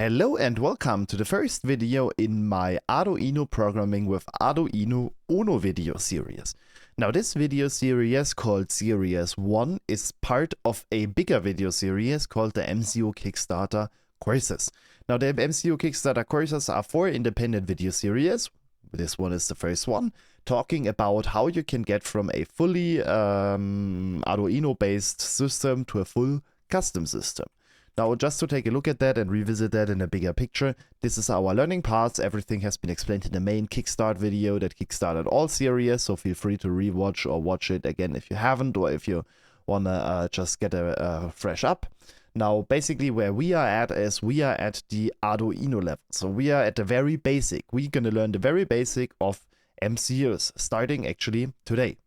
Hello and welcome to the first video in my Arduino programming with Arduino UNO video series. Now this video series called Series 1 is part of a bigger video series called the MCU Kickstarter courses. Now the MCU Kickstarter courses are 4 independent video series. This one is the first one, talking about how you can get from a fully Arduino based system to a full custom system. Now, just to take a look at that and revisit that in a bigger picture, this is our learning parts. Everything has been explained in the main Kickstart video that kickstarted all series, so feel free to rewatch or watch it again if you haven't, or if you want to just get a fresh up. Now, basically where we are at is we are at the Arduino level. So we are at the very basic. We're going to learn the very basic of MCUs, starting actually today.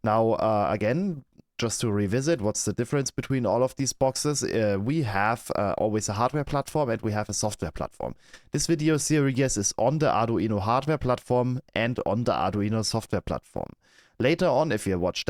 Now, again, just to revisit, what's the difference between all of these boxes? We have always a hardware platform and we have a software platform. This video series is on the Arduino hardware platform and on the Arduino software platform. Later on, if you watched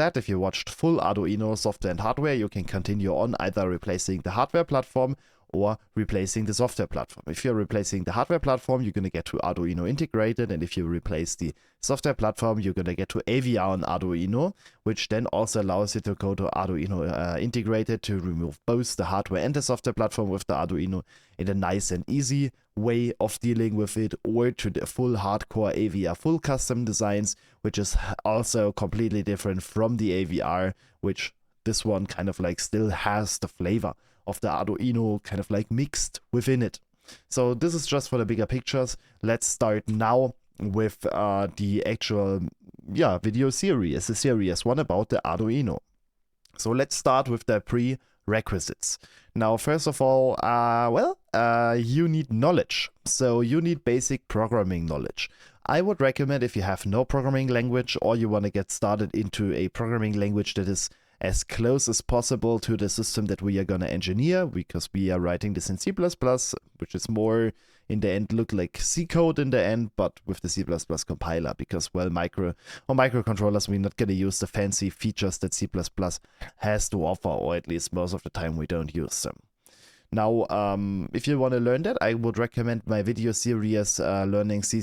full Arduino software and hardware, you can continue on either replacing the hardware platform or replacing the software platform. If you're replacing the hardware platform, you're going to get to Arduino integrated, and if you replace the software platform, you're going to get to AVR on Arduino, which then also allows you to go to Arduino integrated to remove both the hardware and the software platform with the Arduino in a nice and easy way of dealing with it, or to the full hardcore AVR full custom designs, which is also completely different from the AVR, which this one kind of like still has the flavor of the Arduino kind of like mixed within it. So this is just for the bigger pictures. Let's start now with the actual video series, the series 1 about the Arduino. So let's start with the prerequisites. Now, first of all, you need knowledge. So you need basic programming knowledge. I would recommend, if you have no programming language or you want to get started into a programming language that is as close as possible to the system that we are going to engineer, because we are writing this in C++, which is more in the end look like C code in the end, but with the C++ compiler, because, well, microcontrollers, we're not going to use the fancy features that C++ has to offer, or at least most of the time we don't use them. Now, if you want to learn that, I would recommend my video series learning C++,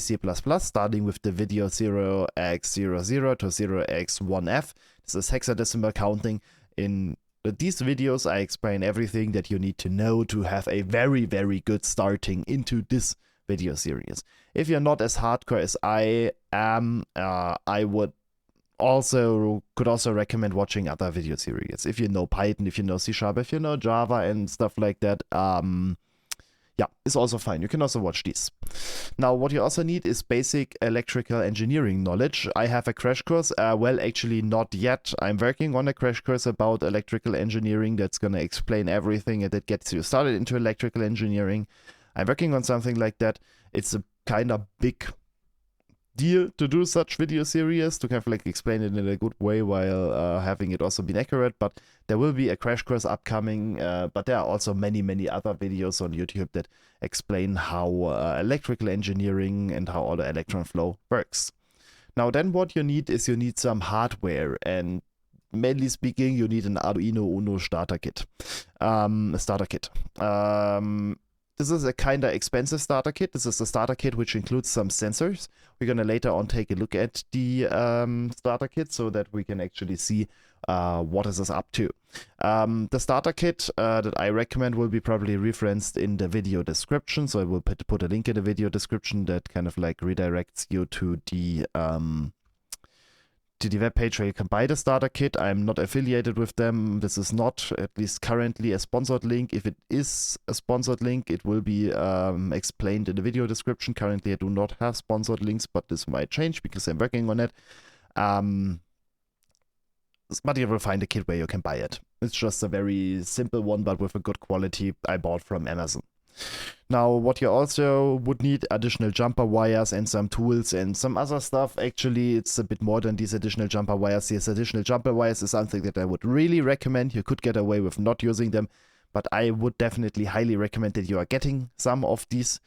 starting with the video 0x00 to 0x1f. This is hexadecimal counting. In these videos, I explain everything that you need to know to have a very, very good starting into this video series. If you're not as hardcore as I am, I could also recommend watching other video series. If you know Python, if you know C#, if you know Java and stuff like that, it's also fine. You can also watch these. Now, what you also need is basic electrical engineering knowledge. I have a crash course. Well, actually not yet. I'm working on a crash course about electrical engineering that's going to explain everything and that gets you started into electrical engineering. I'm working on something like that. It's a kind of big deal to do such video series, to kind of like explain it in a good way while having it also been accurate, but there will be a crash course upcoming, but there are also many other videos on YouTube that explain how electrical engineering and how all the electron flow works. Now then, what you need is you need some hardware, and mainly speaking you need an Arduino UNO starter kit. This is a kind of expensive starter kit. This is a starter kit which includes some sensors. We're going to later on take a look at the starter kit so that we can actually see what is this up to. The starter kit that I recommend will be probably referenced in the video description. So I will put a link in the video description that kind of like redirects you to the web page where you can buy the starter kit. I'm not affiliated with them. This is not, at least currently, a sponsored link. If it is a sponsored link, it will be explained in the video description. Currently, I do not have sponsored links, but this might change because I'm working on it. But you will find a kit where you can buy it. It's just a very simple one, but with a good quality I bought from Amazon. Now, what you also would need, additional jumper wires and some tools and some other stuff. Actually, it's a bit more than these additional jumper wires. These additional jumper wires is something that I would really recommend. You could get away with not using them, but I would definitely highly recommend that you are getting some of these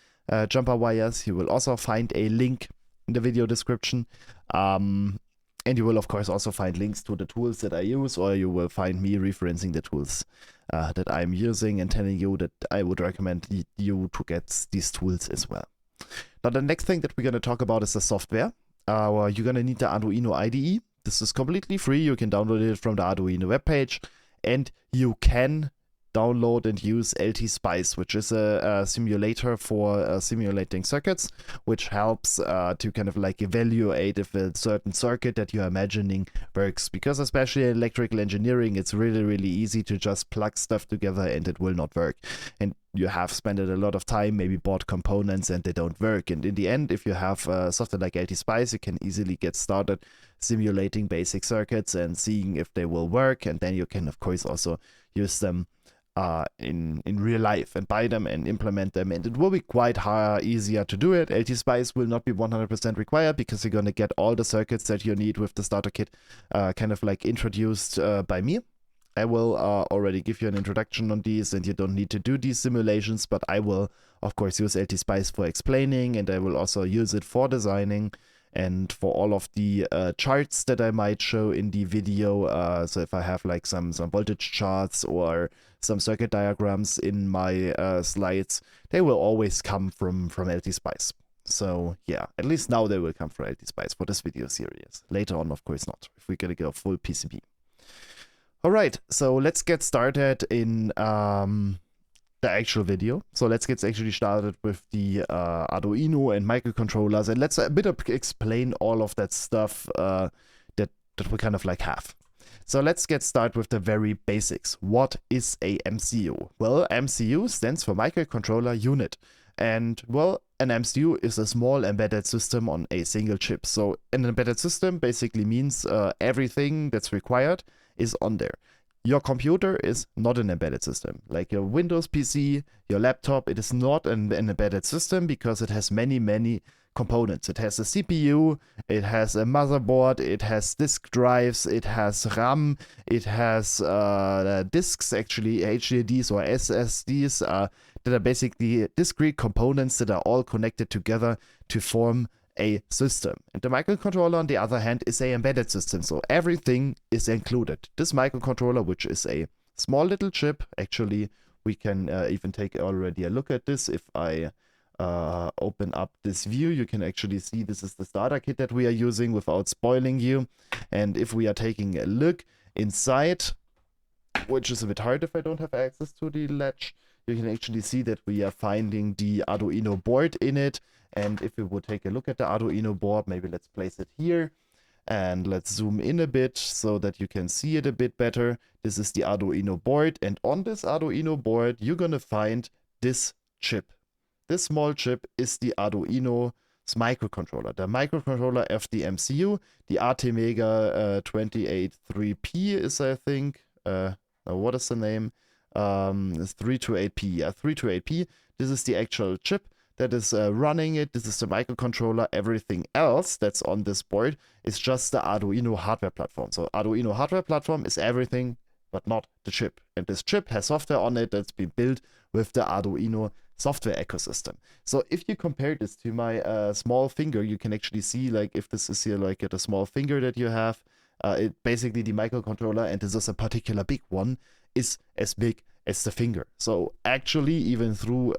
jumper wires. You will also find a link in the video description. And And you will, of course, also find links to the tools that I use, or you will find me referencing the tools that I'm using and telling you that I would recommend you to get these tools as well. Now, the next thing that we're going to talk about is the software. You're going to need the Arduino IDE. This is completely free. You can download it from the Arduino webpage, and you can download and use LT-Spice, which is a simulator for simulating circuits, which helps to kind of like evaluate if a certain circuit that you're imagining works. Because especially in electrical engineering, it's really, really easy to just plug stuff together and it will not work. And you have spent a lot of time, maybe bought components and they don't work. And in the end, if you have software like LT-Spice, you can easily get started simulating basic circuits and seeing if they will work. And then you can, of course, also use them in real life and buy them and implement them, and it will be quite easier to do it. LT-Spice will not be 100% required because you're going to get all the circuits that you need with the starter kit kind of like introduced by me. I will already give you an introduction on these, and you don't need to do these simulations, but I will of course use LT-Spice for explaining, and I will also use it for designing and for all of the charts that I might show in the video. So if I have like some voltage charts or some circuit diagrams in my slides, they will always come from LT-Spice. So yeah, at least now they will come from LT-Spice for this video series. Later on, of course not, if we're gonna go full PCB. Alright, so let's get started in the actual video. So let's get actually started with the Arduino and microcontrollers, and let's a bit explain all of that stuff that we kind of like have. So let's get started with the very basics. What is a MCU? Well, MCU stands for microcontroller unit. And well, an MCU is a small embedded system on a single chip. So an embedded system basically means everything that's required is on there. Your computer is not an embedded system. Like your Windows PC, your laptop, it is not an embedded system because it has many components. It has a CPU, it has a motherboard, it has disk drives, it has RAM, it has disks, actually HDDs or SSDs that are basically discrete components that are all connected together to form a system. And the microcontroller, on the other hand, is an embedded system, so everything is included. This microcontroller, which is a small little chip, actually we can even take already a look at this. If I open up this view, you can actually see this is the starter kit that we are using without spoiling you. And if we are taking a look inside, which is a bit hard if I don't have access to the latch, you can actually see that we are finding the Arduino board in it. And if we would take a look at the Arduino board, maybe let's place it here and let's zoom in a bit so that you can see it a bit better. This is the Arduino board, and on this Arduino board you're gonna find this chip. This small chip is the Arduino's microcontroller. The microcontroller of the MCU, the ATmega 283P is, I think, what is the name? It's 328P. Yeah, 328P. This is the actual chip that is running it. This is the microcontroller. Everything else that's on this board is just the Arduino hardware platform. So Arduino hardware platform is everything but not the chip. And this chip has software on it that's been built with the Arduino software ecosystem. So if you compare this to my small finger, you can actually see, like, if this is here like at a small finger that you have, it basically the microcontroller, and this is a particular big one, is as big as the finger. So actually, even through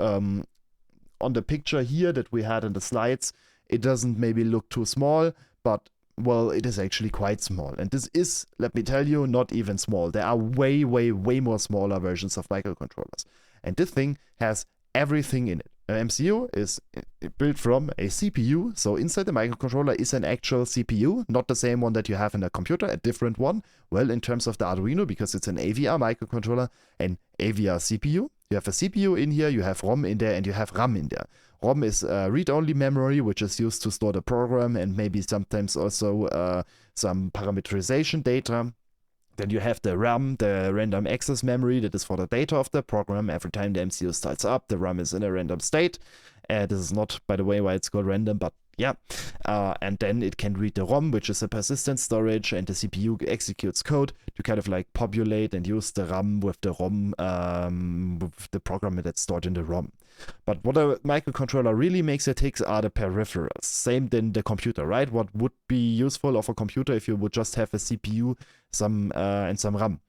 on the picture here that we had in the slides, it doesn't maybe look too small, but well, it is actually quite small. And this is, let me tell you, not even small. There are way more smaller versions of microcontrollers. And this thing has everything in it. An MCU is built from a CPU, so inside the microcontroller is an actual CPU, not the same one that you have in a computer, a different one. Well, in terms of the Arduino, because it's an AVR microcontroller, an AVR CPU. You have a CPU in here, you have ROM in there, and you have RAM in there. ROM is read-only memory, which is used to store the program and maybe sometimes also some parameterization data. Then you have the RAM, the random access memory, that is for the data of the program. Every time the MCU starts up, the RAM is in a random state. This is not, by the way, why it's called random, but yeah. And then it can read the ROM, which is a persistent storage, and the CPU executes code to kind of like populate and use the RAM with the ROM, with the program that's stored in the ROM. But what a microcontroller really makes it tick are the peripherals. Same than the computer, right? What would be useful of a computer if you would just have a CPU, and some RAM?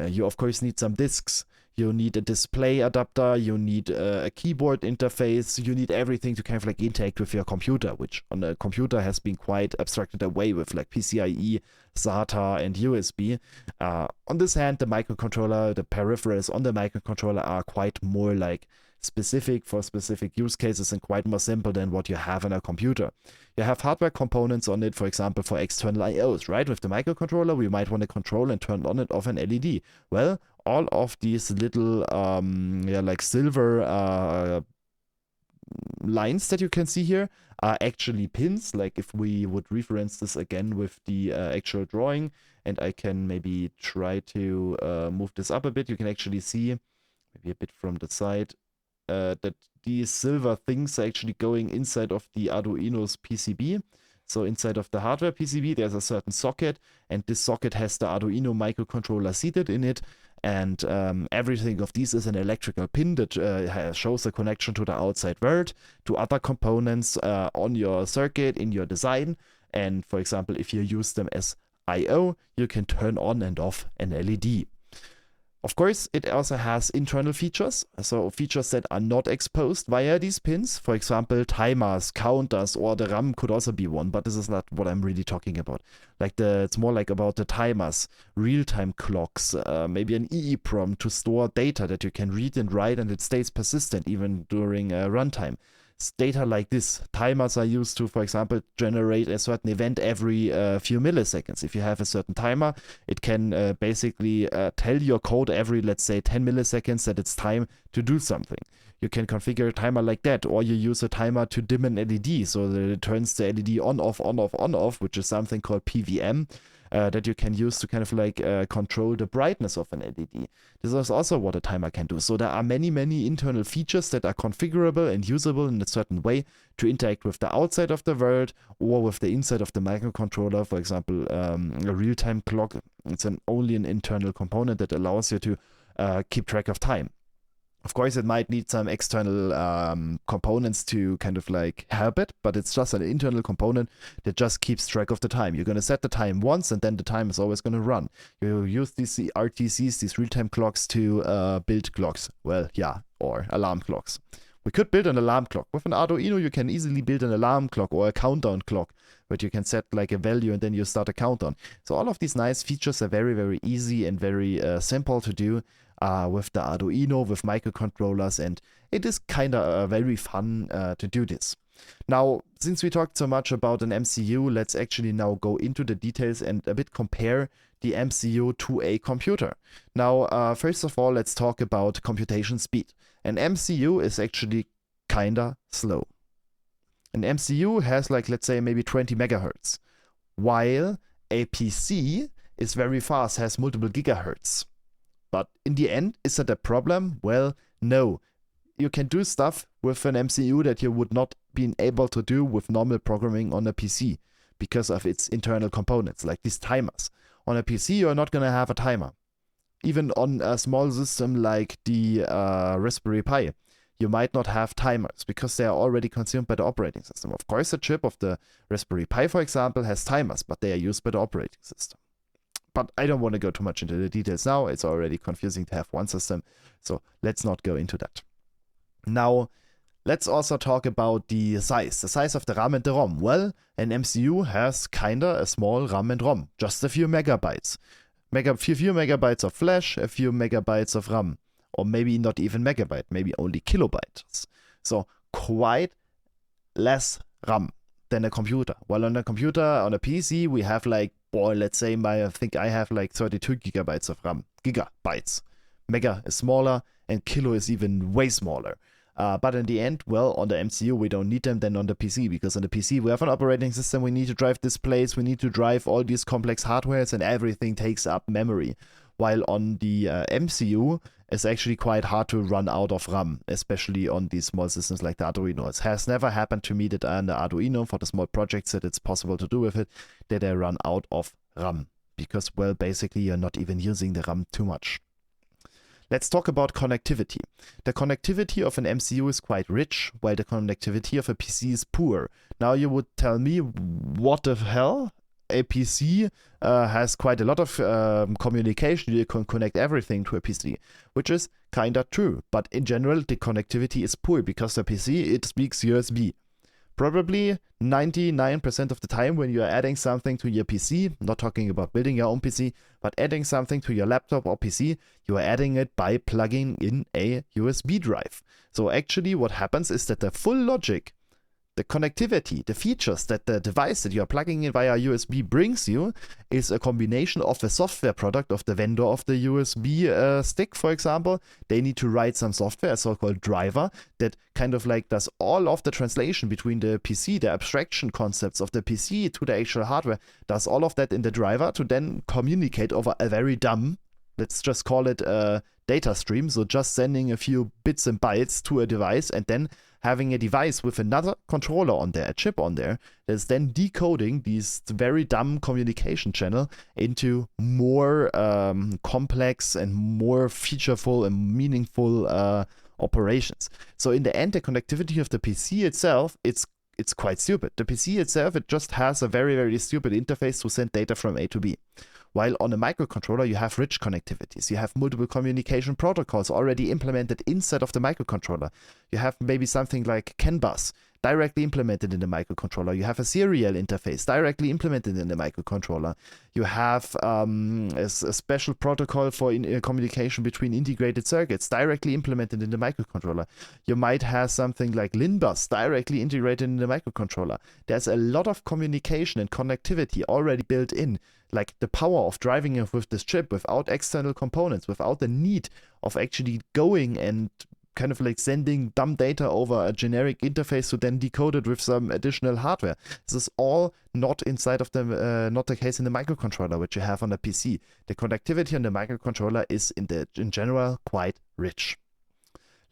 You of course need some disks. You need a display adapter, you need a keyboard interface, you need everything to kind of like interact with your computer, which on a computer has been quite abstracted away with like PCIe, SATA, and USB. On this hand, the microcontroller, the peripherals on the microcontroller are quite more like specific for specific use cases and quite more simple than what you have in a computer. You have hardware components on it, for example, for external IOs, right? With the microcontroller, we might want to control and turn on and off an LED. Well, all of these little, like silver lines that you can see here are actually pins. Like if we would reference this again with the actual drawing, and I can maybe try to move this up a bit, you can actually see, maybe a bit from the side, that these silver things are actually going inside of the Arduino's PCB. So inside of the hardware PCB, there's a certain socket, and this socket has the Arduino microcontroller seated in it. And everything of these is an electrical pin that shows a connection to the outside world, to other components on your circuit, in your design. And for example, if you use them as I/O, you can turn on and off an LED. Of course, it also has internal features, so features that are not exposed via these pins. For example, timers, counters, or the RAM could also be one, but this is not what I'm really talking about. It's more like about the timers, real-time clocks, maybe an EEPROM to store data that you can read and write and it stays persistent even during runtime. Data like this, timers are used to, for example, generate a certain event every few milliseconds. If you have a certain timer, it can basically tell your code every, let's say, 10 milliseconds that it's time to do something. You can configure a timer like that, or you use a timer to dim an LED so that it turns the LED on, off, on, off, on, off, which is something called PWM. That you can use to kind of like control the brightness of an LED. This is also what a timer can do. So there are many, many internal features that are configurable and usable in a certain way to interact with the outside of the world or with the inside of the microcontroller. For example, a real-time clock, it's only an internal component that allows you to keep track of time. Of course, it might need some external components to kind of like help it, but it's just an internal component that just keeps track of the time. You're going to set the time once, and then the time is always going to run. You use these RTCs, these real-time clocks, to build clocks. Well, yeah, or alarm clocks. We could build an alarm clock. With an Arduino, you can easily build an alarm clock or a countdown clock, but you can set like a value and then you start a countdown. So all of these nice features are very, very easy and very simple to do. With the Arduino, with microcontrollers, and it is kind of very fun to do this. Now, since we talked so much about an MCU, let's actually now go into the details and a bit compare the MCU to a computer. Now, first of all, let's talk about computation speed. An MCU is actually kinda slow. An MCU has like, let's say, maybe 20 megahertz, while a PC is very fast, has multiple gigahertz. But in the end, is that a problem? Well, no. You can do stuff with an MCU that you would not be able to do with normal programming on a PC because of its internal components, like these timers. On a PC, you're not going to have a timer. Even on a small system like the Raspberry Pi, you might not have timers because they are already consumed by the operating system. Of course, the chip of the Raspberry Pi, for example, has timers, but they are used by the operating system. But I don't want to go too much into the details now. It's already confusing to have one system, so let's not go into that. Now, let's also talk about the size of the RAM and the ROM. Well, an MCU has kinda a small RAM and ROM, just a few megabytes. Few megabytes of flash, a few megabytes of RAM, or maybe not even megabyte, maybe only kilobytes. So quite less RAM than a computer. While on a computer, on a PC, we have like, let's say I think I have like 32 gigabytes of RAM. Gigabytes. Mega is smaller and kilo is even way smaller. But in the end, well, on the MCU, we don't need them than on the PC, because on the PC, we have an operating system, we need to drive displays, we need to drive all these complex hardwares, and everything takes up memory. While on the MCU, it's actually quite hard to run out of RAM, especially on these small systems like the Arduino. It has never happened to me that on the Arduino, for the small projects that it's possible to do with it, that I run out of RAM. Because, well, basically you're not even using the RAM too much. Let's talk about connectivity. The connectivity of an MCU is quite rich, while the connectivity of a PC is poor. Now you would tell me, what the hell? A PC has quite a lot of communication. You can connect everything to a PC, which is kinda true. But in general, the connectivity is poor because the PC, it speaks USB. Probably 99% of the time when you are adding something to your PC, not talking about building your own PC, but adding something to your laptop or PC, you are adding it by plugging in a USB drive. So actually what happens is that the full logic, the connectivity, the features that the device that you are plugging in via USB brings you is a combination of a software product of the vendor of the USB stick, for example. They need to write some software, a so-called driver, that kind of like does all of the translation between the PC, the abstraction concepts of the PC to the actual hardware, does all of that in the driver to then communicate over a very dumb, let's just call it a data stream, so just sending a few bits and bytes to a device and then having a device with another controller on there, a chip on there, that's then decoding these very dumb communication channel into more complex and more featureful and meaningful operations. So in the end, the connectivity of the PC itself, it's quite stupid. The PC itself, it just has a very, very stupid interface to send data from A to B. While on a microcontroller, you have rich connectivities. You have multiple communication protocols already implemented inside of the microcontroller. You have maybe something like CAN bus directly implemented in the microcontroller. You have a serial interface directly implemented in the microcontroller. You have a special protocol for communication between integrated circuits directly implemented in the microcontroller. You might have something like LIN bus directly integrated in the microcontroller. There's a lot of communication and connectivity already built in, like the power of driving it with this chip without external components, without the need of actually going and kind of like sending dumb data over a generic interface to then decode it with some additional hardware. This is all not inside of the, not the case in the microcontroller, which you have on the PC. The connectivity on the microcontroller is in general quite rich.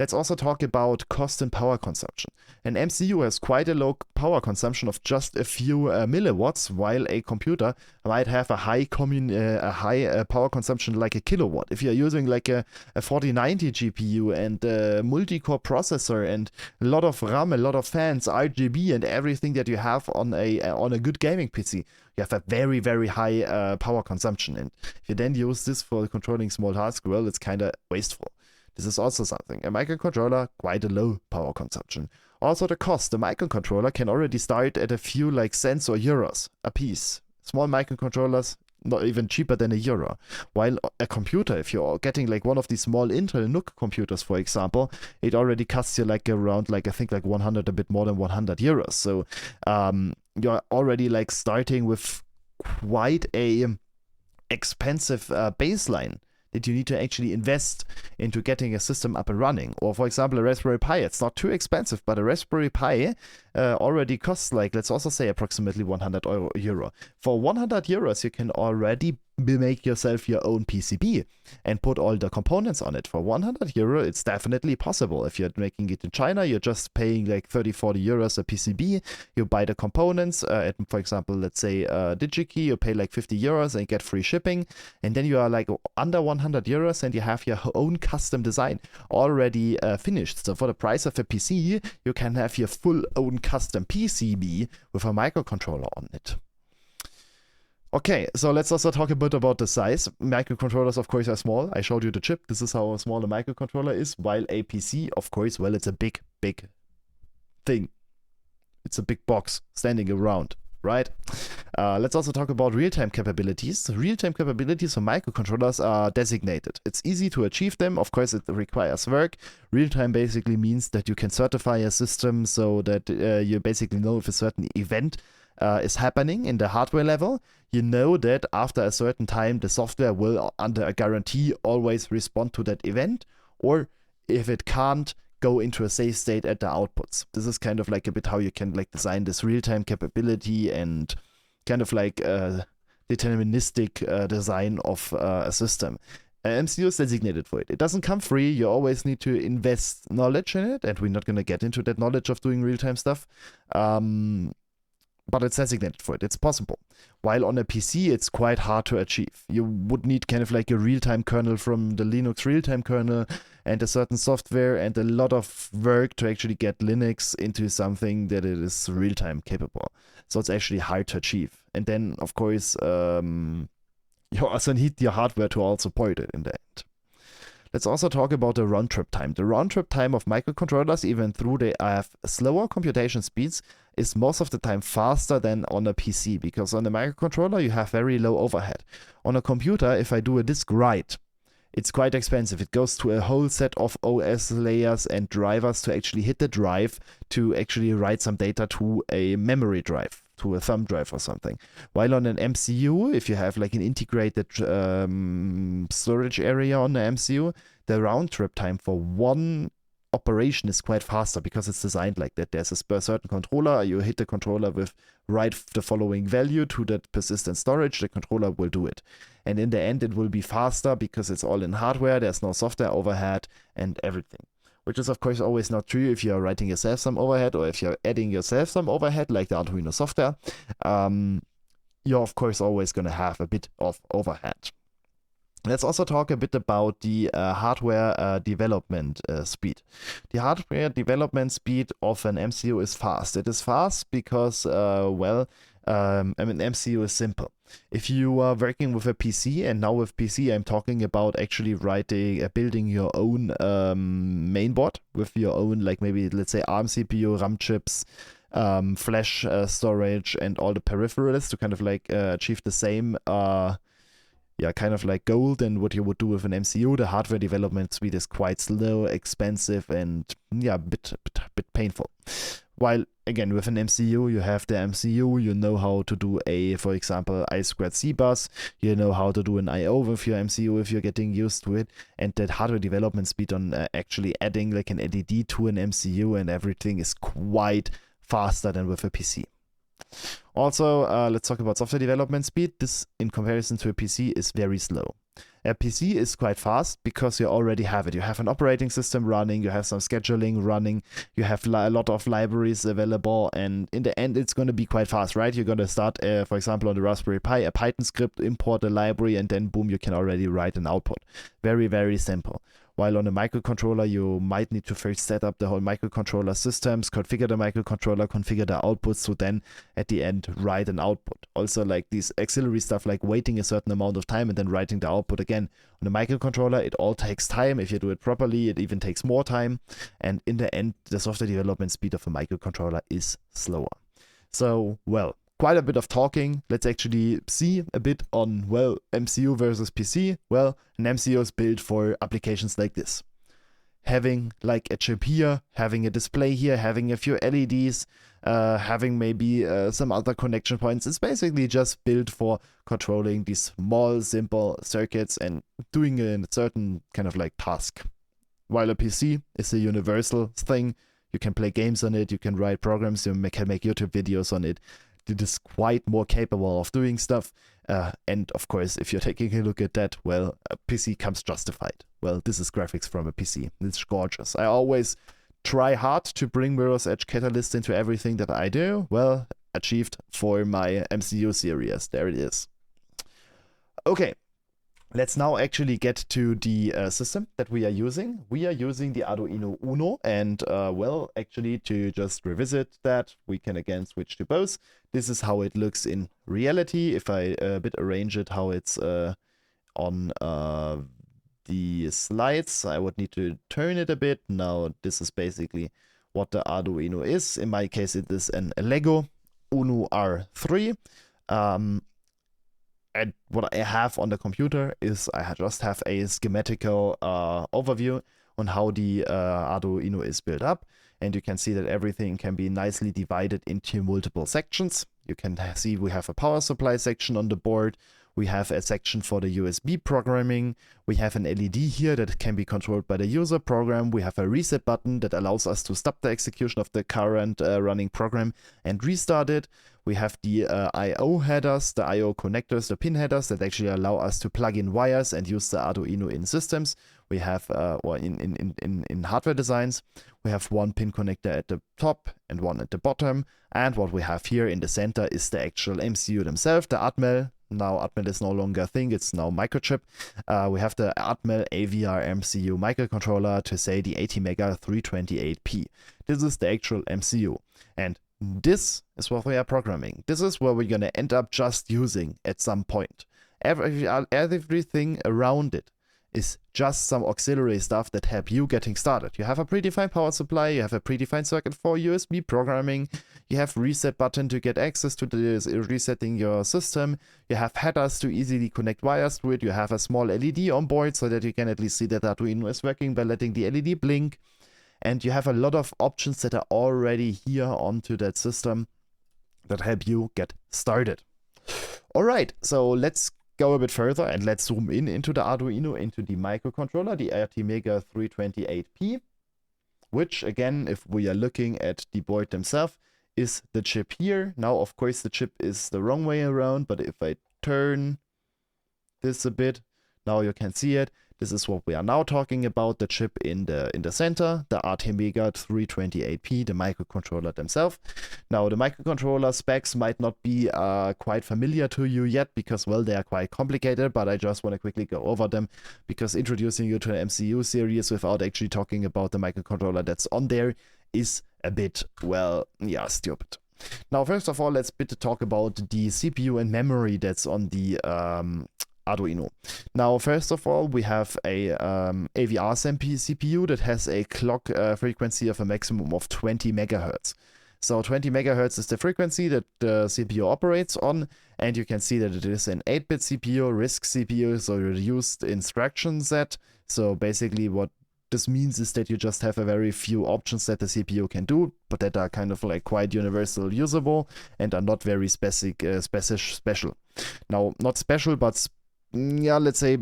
Let's also talk about cost and power consumption. An MCU has quite a low power consumption of just a few milliwatts, while a computer might have a high power consumption like a kilowatt. If you're using like a 4090 GPU and a multi-core processor and a lot of RAM, a lot of fans, RGB and everything that you have on a good gaming PC, you have a very, very high power consumption. And if you then use this for controlling small tasks, well, it's kind of wasteful. This is also something. A microcontroller, quite a low power consumption. Also the cost. The microcontroller can already start at a few like cents or euros a piece. Small microcontrollers, not even cheaper than €1. While a computer, if you're getting like one of these small Intel NUC computers, for example, it already costs you like around like, I think like 100, a bit more than €100. So you're already like starting with quite a expensive baseline that you need to actually invest into getting a system up and running. Or for example, a Raspberry Pi, it's not too expensive, but a Raspberry Pi already costs like, let's also say approximately €100. For €100, you can already make yourself your own PCB and put all the components on it. For €100, it's definitely possible. If you're making it in China, you're just paying like 30-40 euros a PCB. You buy the components at, for example, let's say DigiKey, you pay like 50 euros and get free shipping. And then you are like under 100 euros and you have your own custom design already finished. So for the price of a PC, you can have your full own custom PCB with a microcontroller on it. Okay, so let's also talk a bit about the size. Microcontrollers, of course, are small. I showed you the chip. This is how small a microcontroller is. While a PC, of course, well, it's a big, big thing. It's a big box standing around, right? Let's also talk about real-time capabilities. Real-time capabilities for microcontrollers are designated. It's easy to achieve them. Of course, it requires work. Real-time basically means that you can certify a system so that you basically know if a certain event is happening in the hardware level. You know that after a certain time, the software will, under a guarantee, always respond to that event, or if it can't, go into a safe state at the outputs. This is kind of like a bit how you can like design this real-time capability and kind of like a deterministic design of a system. MCU is designated for it. It doesn't come free. You always need to invest knowledge in it, and we're not going to get into that knowledge of doing real-time stuff. but it's designated for it. It's possible. While on a PC, it's quite hard to achieve. You would need kind of like a real-time kernel from the Linux real-time kernel and a certain software and a lot of work to actually get Linux into something that it is real-time capable. So it's actually hard to achieve. And then, of course, you also need your hardware to all support it in the end. Let's also talk about the round-trip time. The round-trip time of microcontrollers, even though they have slower computation speeds, is most of the time faster than on a PC, because on a microcontroller you have very low overhead. On a computer, if I do a disk write, it's quite expensive. It goes to a whole set of OS layers and drivers to actually hit the drive to actually write some data to a memory drive, to a thumb drive or something. While on an MCU, if you have like an integrated storage area on the MCU, the round trip time for one operation is quite faster because it's designed like that. There's a certain controller, you hit the controller with write the following value to that persistent storage, the controller will do it. And in the end, it will be faster because it's all in hardware, there's no software overhead and everything. Which is, of course, always not true if you're writing yourself some overhead or if you're adding yourself some overhead, like the Arduino software. You're, of course, always going to have a bit of overhead. Let's also talk a bit about the hardware development speed. The hardware development speed of an MCU is fast. It is fast because, MCU is simple. If you are working with a PC, and now with PC I'm talking about actually building your own mainboard with your own, like maybe let's say ARM CPU, RAM chips, flash storage and all the peripherals to kind of like achieve the same kind of like goal than what you would do with an MCU. The hardware development speed is quite slow, expensive, and a bit painful. While again with an MCU, you have the MCU, you know how to do for example, I2C bus, you know how to do an I/O with your MCU if you're getting used to it, and that hardware development speed on actually adding like an LED to an MCU and everything is quite faster than with a PC. Also, let's talk about software development speed. This, in comparison to a PC, is very slow. A PC is quite fast because you already have it. You have an operating system running, you have some scheduling running, you have a lot of libraries available, and in the end, it's going to be quite fast, right? You're going to start, for example, on the Raspberry Pi, a Python script, import a library, and then boom, you can already write an output. Very, very simple. While on a microcontroller, you might need to first set up the whole microcontroller systems, configure the microcontroller, configure the outputs, to then at the end write an output. Also, like these auxiliary stuff like waiting a certain amount of time and then writing the output again. On a microcontroller, it all takes time. If you do it properly, it even takes more time. And in the end, the software development speed of a microcontroller is slower. So, well, quite a bit of talking. Let's actually see a bit on, well, MCU versus PC. Well, an MCU is built for applications like this. Having like a chip here, having a display here, having a few LEDs, having maybe some other connection points. It's basically just built for controlling these small, simple circuits and doing a certain kind of like task. While a PC is a universal thing. You can play games on it, you can write programs, you can make YouTube videos on it. It is quite more capable of doing stuff. And of course, if you're taking a look at that, well, a PC comes justified. Well, this is graphics from a PC. It's gorgeous. I always try hard to bring Mirror's Edge Catalyst into everything that I do. Well, achieved for my MCU series. There it is. Okay. Let's now actually get to the system that we are using. We are using the Arduino UNO, and well, actually to just revisit that, we can again switch to both. This is how it looks in reality. If I a bit arrange it how it's on the slides, I would need to turn it a bit. Now this is basically what the Arduino is. In my case, it is a Lego UNO R3. And what I have on the computer is I just have a schematical overview on how the Arduino is built up. And you can see that everything can be nicely divided into multiple sections. You can see we have a power supply section on the board. We have a section for the USB programming. We have an LED here that can be controlled by the user program. We have a reset button that allows us to stop the execution of the current running program and restart it. We have the I/O headers, the I/O connectors, the pin headers that actually allow us to plug in wires and use the Arduino in systems. We have, or in hardware designs, we have one pin connector at the top and one at the bottom. And what we have here in the center is the actual MCU themselves, the Atmel. Now Atmel is no longer a thing, it's now microchip. We have the Atmel AVR MCU microcontroller to say the ATmega 328P. This is the actual MCU. And this is what we are programming. This is where we're going to end up just using at some point. Everything around it is just some auxiliary stuff that help you getting started. You have a predefined power supply, you have a predefined circuit for USB programming, you have reset button to get access to this, resetting your system, you have headers to easily connect wires to it, you have a small LED on board so that you can at least see that Arduino is working by letting the LED blink, and you have a lot of options that are already here onto that system that help you get started. Alright, so let's go a bit further and let's zoom in into the Arduino, into the microcontroller, the ATmega 328P, which again, if we are looking at the board themselves, is the chip here. Now, of course, the chip is the wrong way around, but if I turn this a bit, now you can see it. This is what we are now talking about, the chip in the center, the ATmega 328P, the microcontroller themselves. Now, the microcontroller specs might not be quite familiar to you yet because, well, they are quite complicated, but I just want to quickly go over them because introducing you to an MCU series without actually talking about the microcontroller that's on there is a bit, well, yeah, stupid. Now, first of all, let's talk about the CPU and memory that's on the Arduino. Now, first of all, we have a AVR CPU that has a clock frequency of a maximum of 20 megahertz. So 20 megahertz is the frequency that the CPU operates on, and you can see that it is an 8-bit CPU, RISC CPU, so reduced instruction set. So basically what this means is that you just have a very few options that the CPU can do, but that are kind of like quite universal usable and are not very special. Now, not special, but yeah, let's say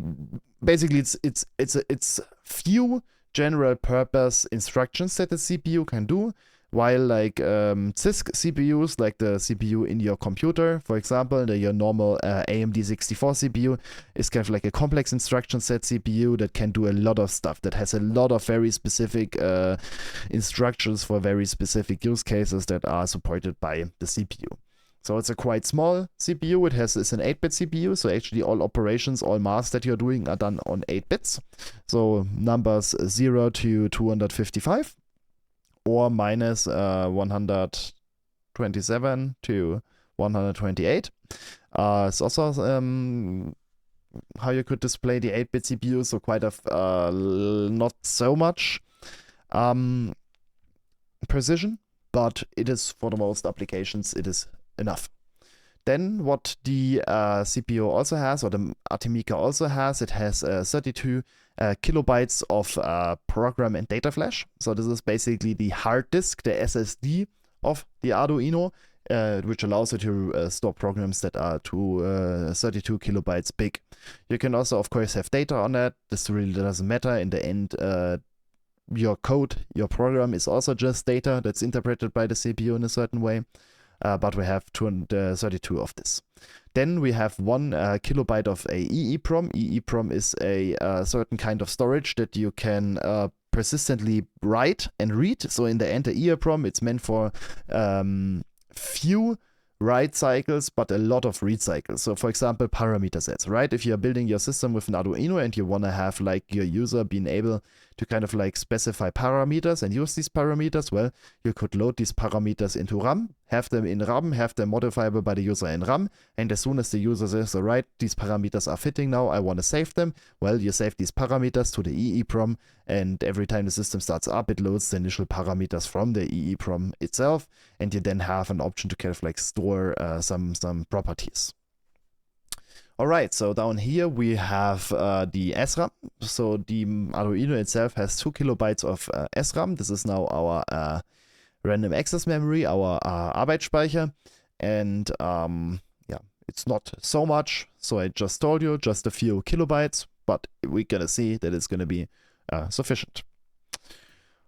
basically it's few general purpose instructions that the CPU can do, while like CISC CPUs, like the CPU in your computer, for example, your normal AMD 64 CPU is kind of like a complex instruction set CPU that can do a lot of stuff, that has a lot of very specific instructions for very specific use cases that are supported by the CPU. So it's a quite small CPU. It's an 8-bit CPU, so actually all operations, all masks that you're doing are done on 8 bits. So numbers 0 to 255 or minus 127 to 128. It's also how you could display the 8-bit CPU, so quite not so much precision, but it is for the most applications, it is enough. Then what the CPU also has, or the ATmega also has, it has 32 kilobytes of program and data flash. So this is basically the hard disk, the SSD of the Arduino, which allows you to store programs that are 32 kilobytes big. You can also, of course, have data on that. This really doesn't matter. In the end, your code, your program is also just data that's interpreted by the CPU in a certain way. But we have 232 of this. Then we have 1 kilobyte of a EEPROM. EEPROM is a certain kind of storage that you can persistently write and read. So in the end, the EEPROM, it's meant for few write cycles, but a lot of read cycles. So for example, parameter sets, right? If you're building your system with an Arduino and you want to have like your user being able to kind of like specify parameters and use these parameters, well, you could load these parameters into RAM, have them in RAM, have them modifiable by the user in RAM, and as soon as the user says, all right, these parameters are fitting now, I want to save them, well, you save these parameters to the EEPROM, and every time the system starts up, it loads the initial parameters from the EEPROM itself, and you then have an option to kind of like store some properties. Alright, so down here we have the SRAM. So the Arduino itself has 2 kilobytes of SRAM. This is now our random access memory, our Arbeitsspeicher. And yeah, it's not so much. So I just told you, just a few kilobytes, but we're gonna see that it's gonna be sufficient.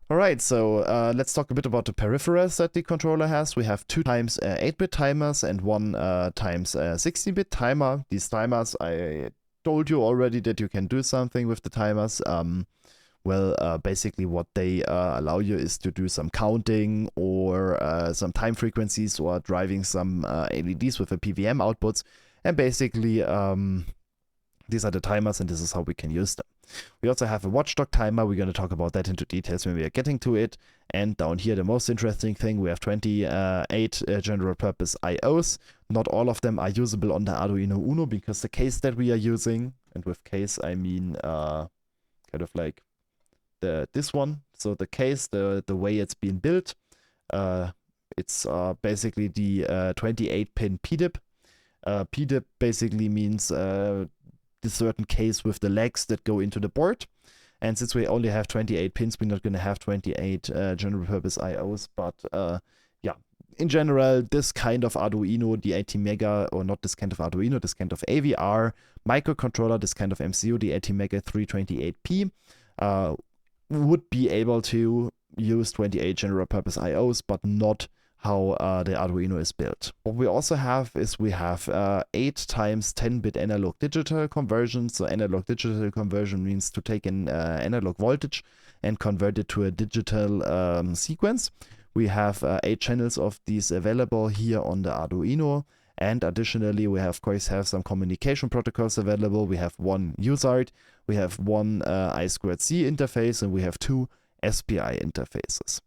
All right, so let's talk a bit about the peripherals that the controller has. We have 2 times 8-bit timers and 1 times 16-bit timer. These timers, I told you already that you can do something with the timers. Basically what they allow you is to do some counting or some time frequencies or driving some LEDs with a PWM outputs. And basically, these are the timers and this is how we can use them. We also have a watchdog timer. We're going to talk about that into details when we are getting to it. And down here, the most interesting thing, we have 28 general purpose IOs. Not all of them are usable on the Arduino UNO because the case that we are using, and with case I mean kind of like this one. So the case, the way it's been built, it's basically the 28-pin PDIP. PDIP basically means the certain case with the legs that go into the board. And since we only have 28 pins, we're not going to have 28 general purpose IOs. But yeah, in general, this kind of Arduino, the ATmega, or not this kind of Arduino, this kind of AVR microcontroller, this kind of MCU, the ATmega 328P, would be able to use 28 general purpose IOs, but not how the Arduino is built. What we also have is we have 8 times 10-bit analog digital conversion. So analog digital conversion means to take an analog voltage and convert it to a digital sequence. We have 8 channels of these available here on the Arduino. And additionally, we of course have some communication protocols available. We have 1 UART, we have 1 I2C interface, and we have 2 SPI interfaces.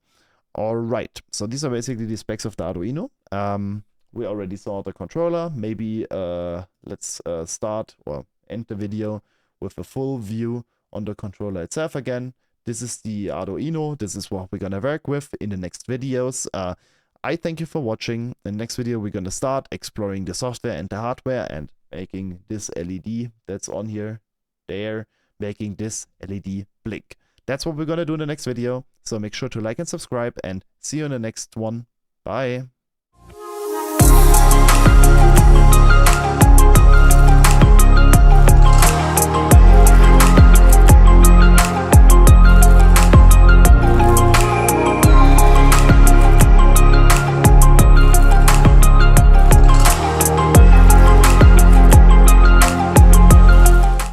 Alright, so these are basically the specs of the Arduino. We already saw the controller. Maybe let's start or end the video with a full view on the controller itself again. This is the Arduino. This is what we're gonna work with in the next videos. I thank you for watching. In the next video, we're gonna start exploring the software and the hardware and making this LED that's on here, making this LED blink. That's what we're gonna do in the next video. So make sure to like and subscribe and see you in the next one. Bye.